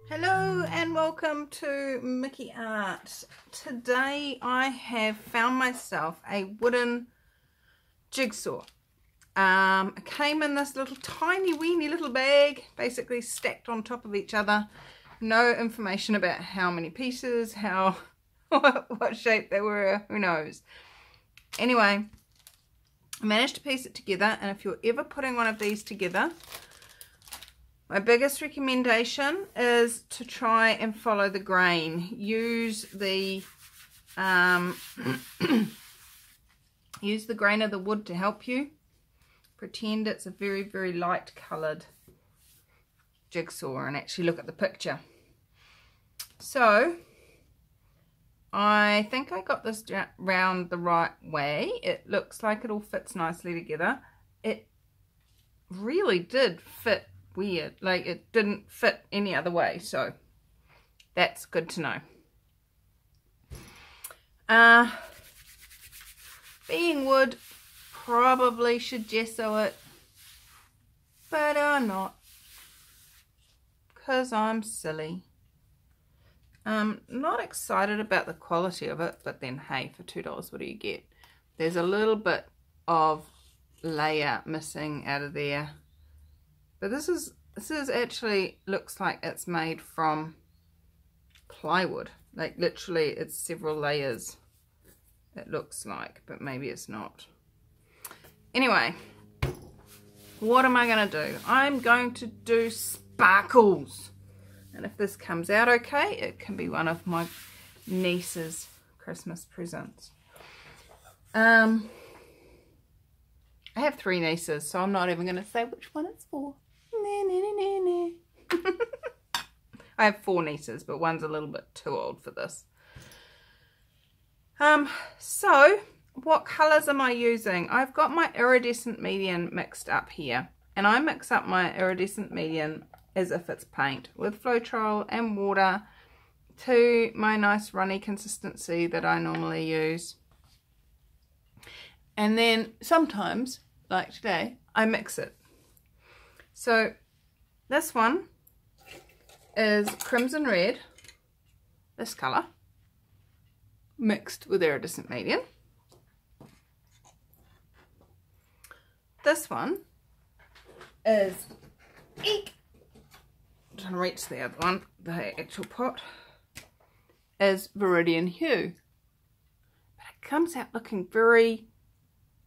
Hello and welcome to Mickey Art. Today I have found myself a wooden jigsaw. It came in this little tiny weeny little bag, basically stacked on top of each other. No information about how many pieces, what shape they were, who knows. Anyway, I managed to piece it together, and if you're ever putting one of these together, my biggest recommendation is to try and follow the grain. Use the use the grain of the wood to help you. Pretend it's a very, very light coloured jigsaw and actually look at the picture. So I think I got this round the right way. It looks like it all fits nicely together. It really did fit weird, like it didn't fit any other way, so that's good to know. Being wood, probably should gesso it, but I'm not, because I'm silly. Not excited about the quality of it, but then hey, for $2 what do you get? There's a little bit of layer missing out of there. But this is actually looks like it's made from plywood. Like literally it's several layers, it looks like, but maybe it's not. Anyway, what am I going to do? I'm going to do sparkles. And if this comes out okay, it can be one of my niece's Christmas presents. I have 3 nieces, so I'm not even going to say which one it's for. I have 4 nieces, but one's a little bit too old for this. So what colours am I using? I've got my iridescent medium mixed up here, and I mix up my iridescent medium as if it's paint with Floetrol and water to my nice runny consistency that I normally use. And then sometimes, like today, I mix it. So this one is crimson red, this colour, mixed with iridescent medium. This one is, eek, I'm trying to reach the other one, the actual pot, is Viridian Hue. But it comes out looking very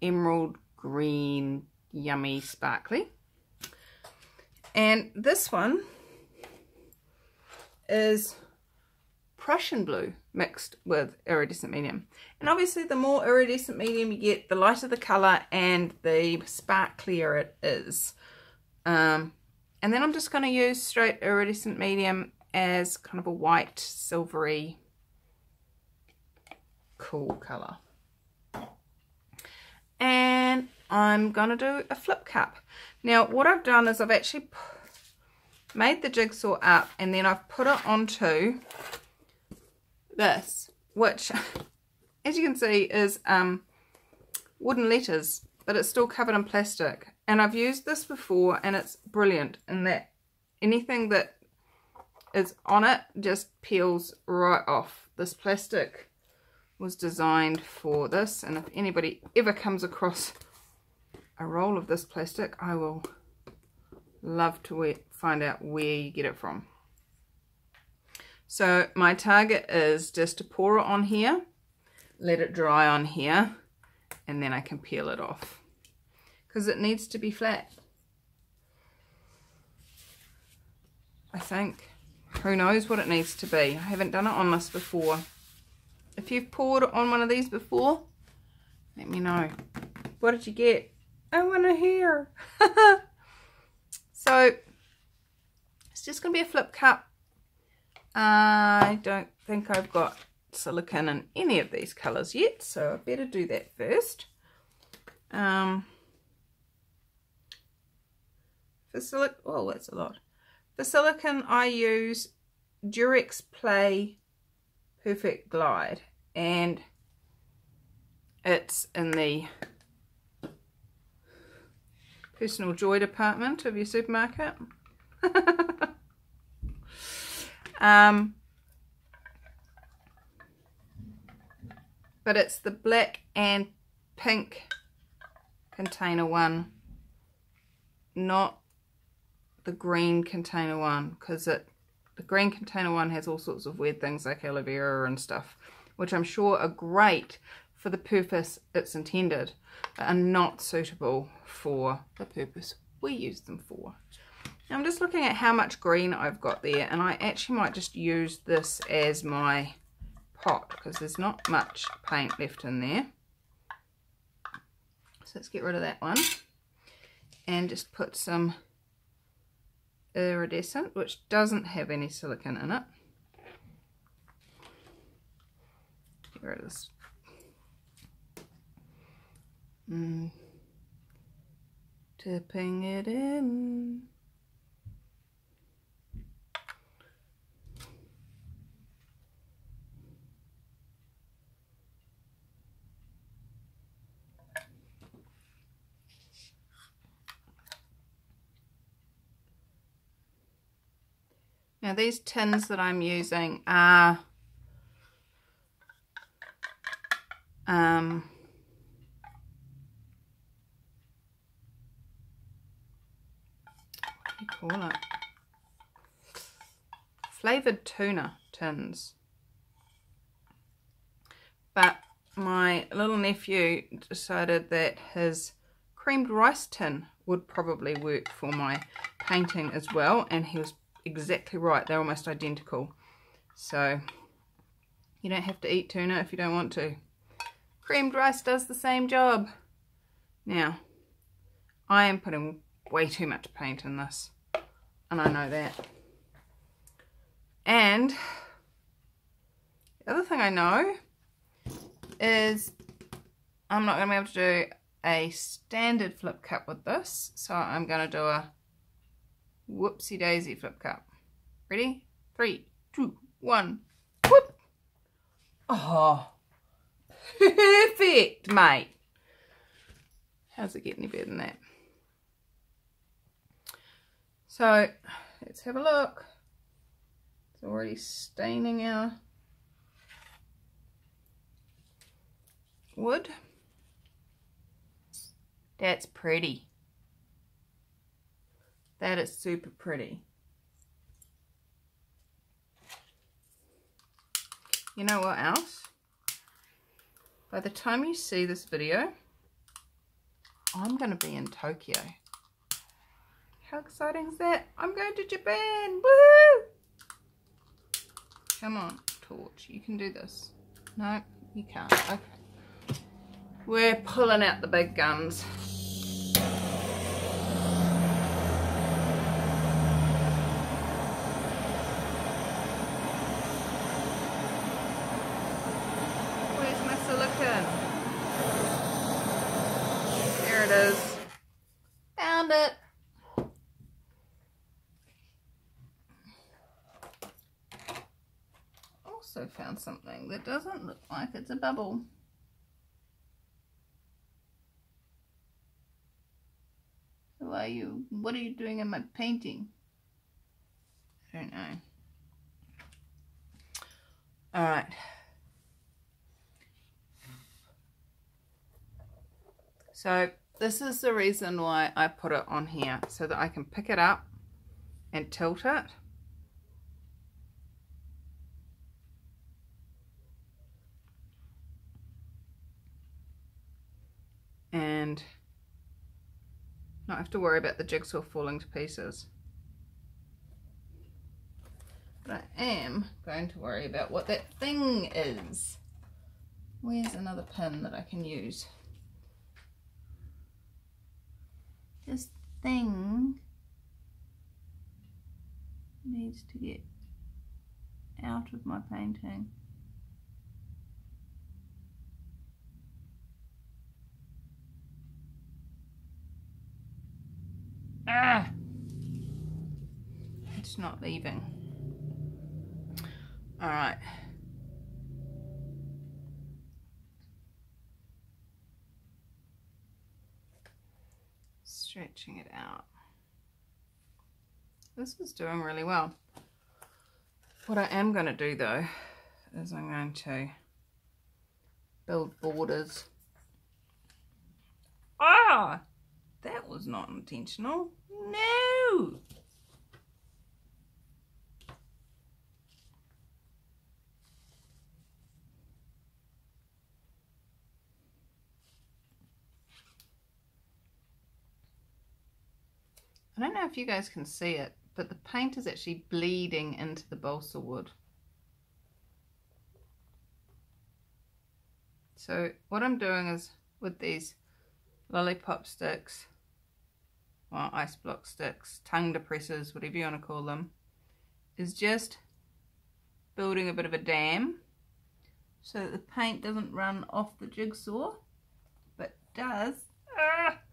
emerald green, yummy, sparkly. And this one is Prussian blue mixed with iridescent medium. And obviously the more iridescent medium you get, the lighter the colour and the sparklier it is. And then I'm just going to use straight iridescent medium as kind of a white, silvery, cool colour. And I'm going to do a flip cup. Now what I've done is I've actually made the jigsaw up, and then I've put it onto this, which as you can see is wooden letters, but it's still covered in plastic. And I've used this before and it's brilliant in that anything that is on it just peels right off. This plastic was designed for this, and if anybody ever comes across a roll of this plastic, I will love to find out where you get it from. So my target is just to pour it on here, let it dry on here, and then I can peel it off, because it needs to be flat, I think. Who knows what it needs to be? I haven't done it on this before. If you've poured it on one of these before, let me know. What did you get? I want to hear. So it's just going to be a flip cup. I don't think I've got silicone in any of these colours yet, so I better do that first. For silicone, oh, that's a lot. For silicone, I use Durex Play Perfect Glide, and it's in the personal joy department of your supermarket. But it's the black and pink container one, not the green container one, because the green container one has all sorts of weird things like aloe vera and stuff, which I'm sure are great for the purpose it's intended, but are not suitable for the purpose we use them for. Now I'm just looking at how much green I've got there, and I actually might just use this as my pot because there's not much paint left in there. So let's get rid of that one and just put some iridescent, which doesn't have any silicone in it. Get rid of this. Dipping it in. Now these tins that I'm using are what do you call it? Flavoured tuna tins. But my little nephew decided that his creamed rice tin would probably work for my painting as well, and he was exactly right. They're almost identical, so you don't have to eat tuna if you don't want to. Creamed rice does the same job. Now I am putting way too much paint in this, and I know that. And the other thing I know is I'm not going to be able to do a standard flip cup with this, so I'm going to do a whoopsie daisy flip cup. Ready? 3, 2, 1. Whoop! Oh, perfect, mate. How's it get any better than that? So let's have a look. It's already staining our wood. That's pretty. That is super pretty. You know what else? By the time you see this video, I'm going to be in Tokyo. How exciting is that? I'm going to Japan. Woohoo! Come on, torch. You can do this. No, you can't. Okay. We're pulling out the big guns. Where's my silicone? There it is. Found it. Also found something that doesn't look like it's a bubble. Who are you? What are you doing in my painting? I don't know. Alright. So this is the reason why I put it on here, so that I can pick it up and tilt it. And not have to worry about the jigsaw falling to pieces. But I am going to worry about what that thing is. Where's another pin that I can use? This thing needs to get out of my painting. Ah! It's not leaving. Alright. Stretching it out. This is doing really well. What I am going to do though is I'm going to build borders. Ah, that was not intentional. No. I don't know if you guys can see it, but the paint is actually bleeding into the balsa wood. So what I'm doing is with these lollipop sticks, well, ice block sticks, tongue depressors, whatever you want to call them, is just building a bit of a dam so that the paint doesn't run off the jigsaw, but does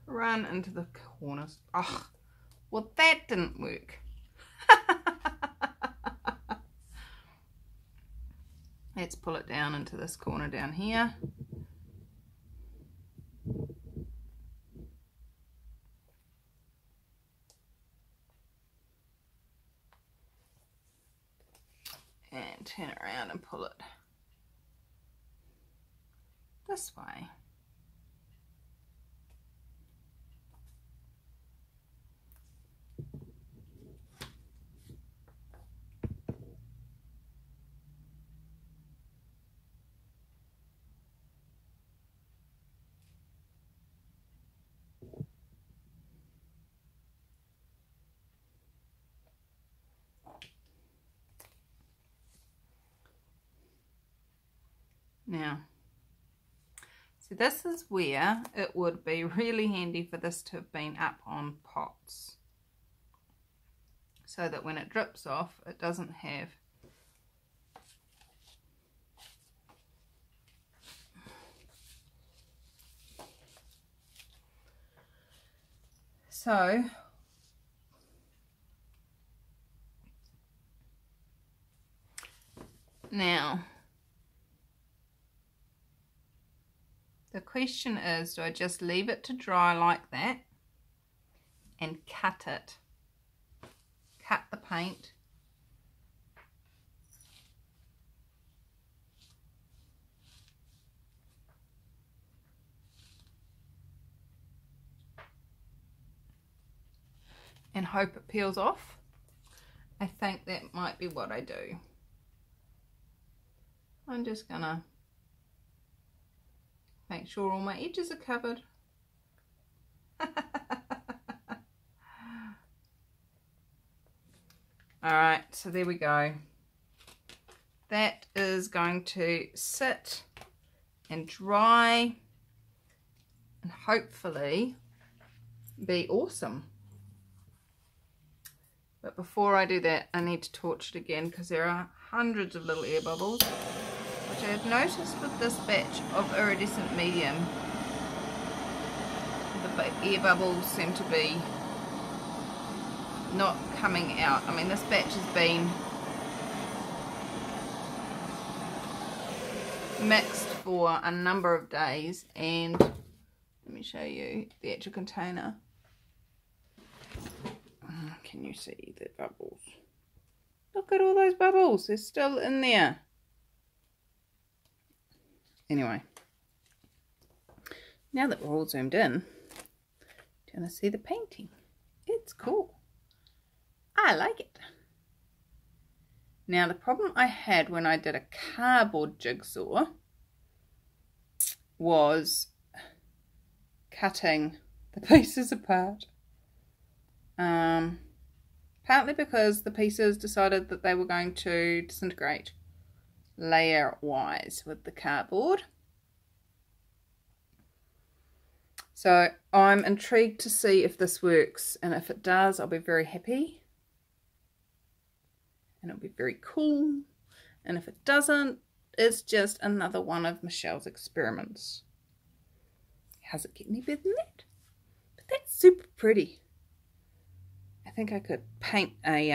run into the corners. Oh, well, that didn't work. Let's pull it down into this corner down here. And turn it around and pull it this way. Now, so this is where it would be really handy for this to have been up on pots, so that when it drips off, it doesn't have so now the question is, do I just leave it to dry like that and cut it? Cut the paint. And hope it peels off. I think that might be what I do. I'm just gonna make sure all my edges are covered. Alright, so there we go. That is going to sit and dry and hopefully be awesome. But before I do that, I need to torch it again because there are hundreds of little air bubbles, which I have noticed with this batch of iridescent medium. The air bubbles seem to be not coming out. I mean, this batch has been mixed for a number of days, and let me show you the actual container. Can you see the bubbles? Look at all those bubbles, they're still in there. Anyway, now that we're all zoomed in, do you want to see the painting? It's cool. I like it. Now the problem I had when I did a cardboard jigsaw was cutting the pieces apart. Partly because the pieces decided that they were going to disintegrate layer wise with the cardboard. So I'm intrigued to see if this works, and if it does, I'll be very happy and it'll be very cool, and if it doesn't, it's just another one of Michelle's experiments. How's it get any better than that? But that's super pretty. I think I could paint a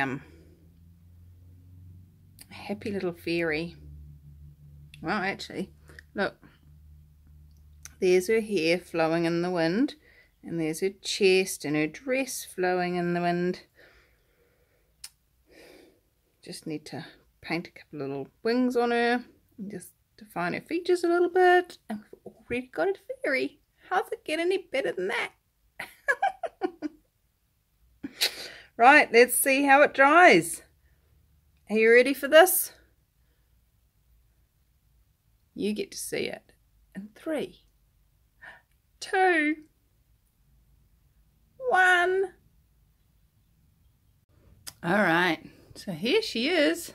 happy little fairy. Well, actually, look, there's her hair flowing in the wind, and there's her chest and her dress flowing in the wind. Just need to paint a couple of little wings on her and just define her features a little bit, and we've already got a fairy. How's it get any better than that? Right, let's see how it dries. Are you ready for this? You get to see it in 3, 2, 1. All right, so here she is,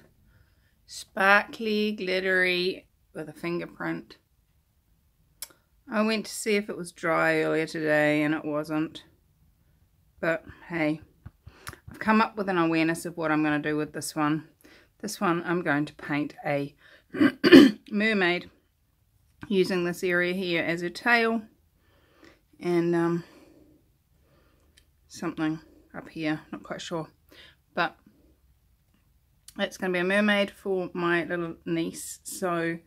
sparkly, glittery, with a fingerprint. I went to see if it was dry earlier today and it wasn't, but hey, I've come up with an awareness of what I'm going to do with this one. This one I'm going to paint a mermaid using this area here as her tail, and something up here, not quite sure, but it's going to be a mermaid for my little niece, so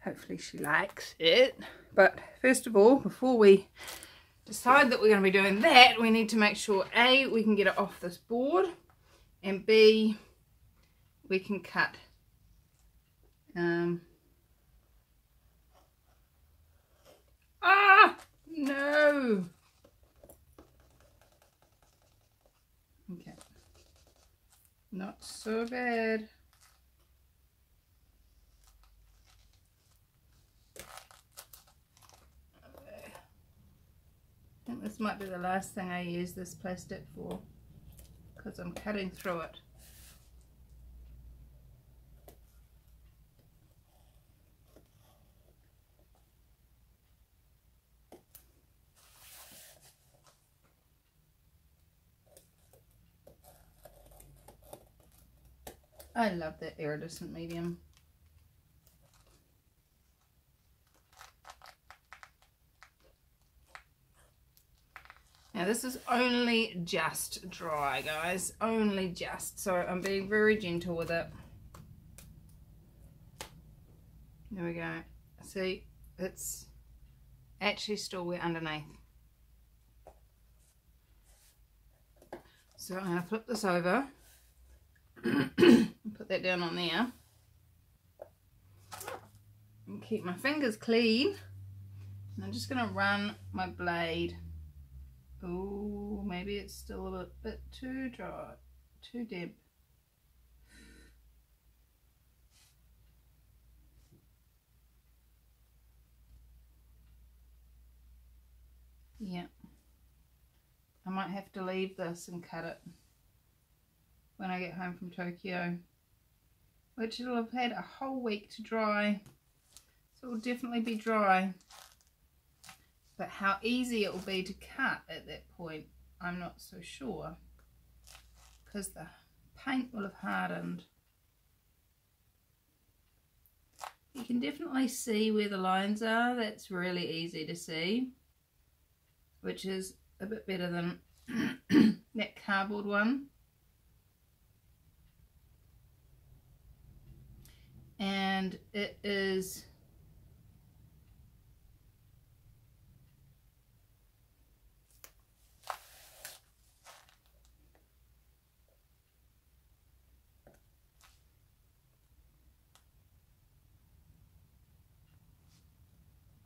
hopefully she likes it. But first of all, before we decide that we're going to be doing that, we need to make sure A, we can get it off this board, and B, we can cut no. Okay, not so bad. I think this might be the last thing I use this plastic for, because I'm cutting through it. I love that iridescent medium. Now this is only just dry, guys, only just, so I'm being very gentle with it. There we go. See, it's actually still wet underneath. So I'm going to flip this over and put that down on there and keep my fingers clean, and I'm just going to run my blade. Oh, maybe it's still a bit too dry, too damp. Yeah, I might have to leave this and cut it when I get home from Tokyo, which it'll have had a whole week to dry, so it will definitely be dry. But how easy it will be to cut at that point, I'm not so sure, because the paint will have hardened. You can definitely see where the lines are. That's really easy to see, which is a bit better than that cardboard one. And it is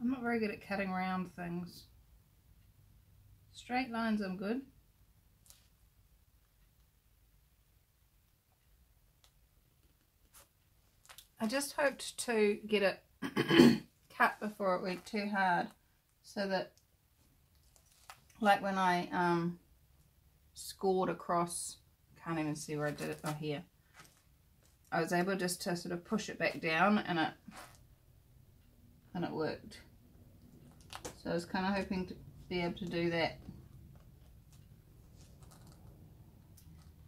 I'm not very good at cutting round things. Straight lines I'm good. I just hoped to get it cut before it went too hard, so that, like when I scored across, can't even see where I did it, oh here, I was able just to sort of push it back down, and it worked. So I was kind of hoping to be able to do that.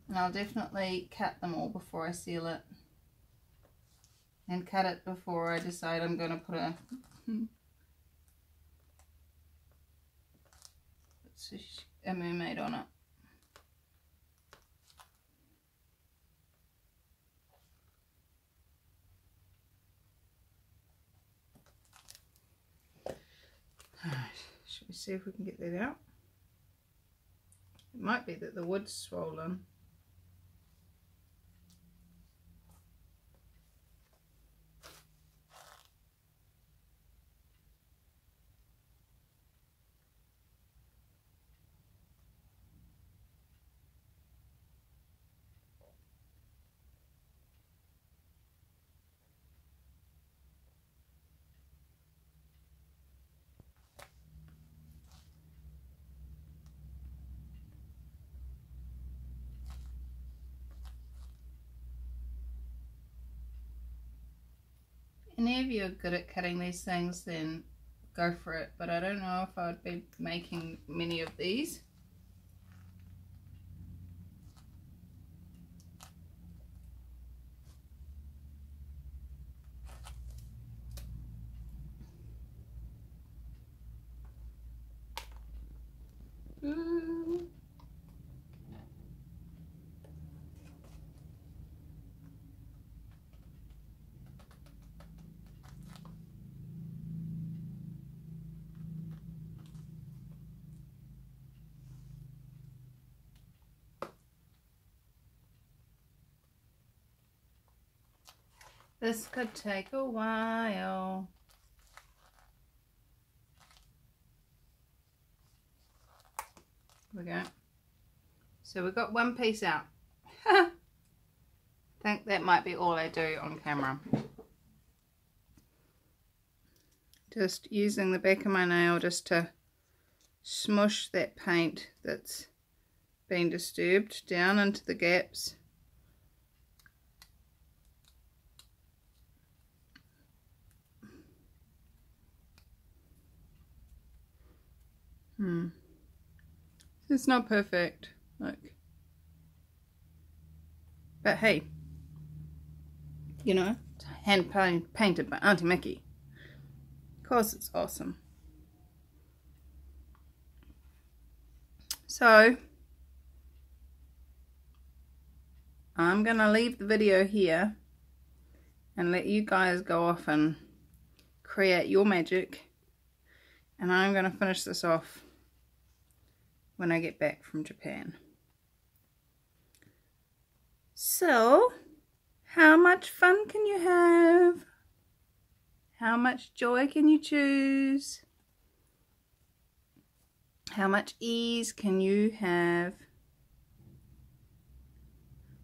And I'll definitely cut them all before I seal it. And cut it before I decide I'm going to put a mermaid on it. Alright, should we see if we can get that out? It might be that the wood's swollen. any of you are good at cutting these things, then go for it. But I don't know if I would be making many of these. This could take a while. There we go. So we got one piece out. I think that might be all I do on camera. Just using the back of my nail just to smush that paint that's been disturbed down into the gaps. It's not perfect, look. But hey, you know, it's hand painted by Auntie Mickey. Of course it's awesome. So, I'm going to leave the video here and let you guys go off and create your magic. And I'm going to finish this off when I get back from Japan. So, how much fun can you have? How much joy can you choose? How much ease can you have?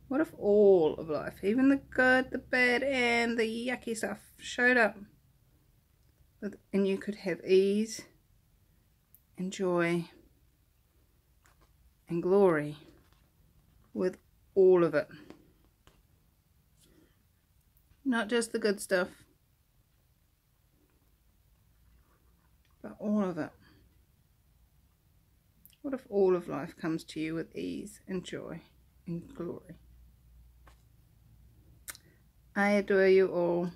What if all of life, even the good, the bad, and the yucky stuff, showed up? And you could have ease and joy and glory with all of it. Not just the good stuff, but all of it. What if all of life comes to you with ease and joy and glory? I adore you all.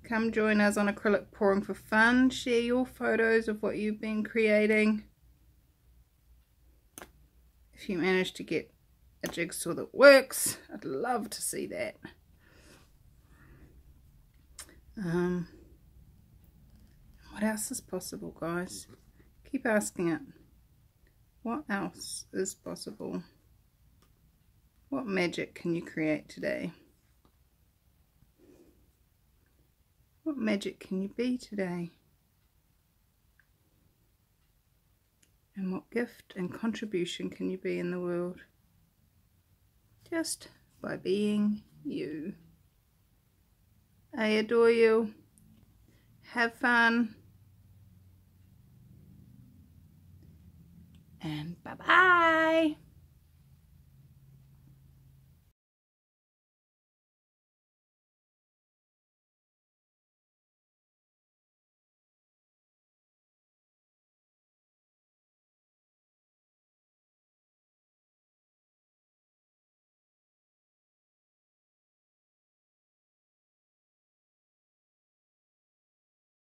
Come join us on acrylic pouring for fun. Share your photos of what you've been creating. If you manage to get a jigsaw that works, I'd love to see that. What else is possible, guys? Keep asking it. What else is possible? What magic can you create today? What magic can you be today? And what gift and contribution can you be in the world? Just by being you. I adore you. Have fun. And bye-bye.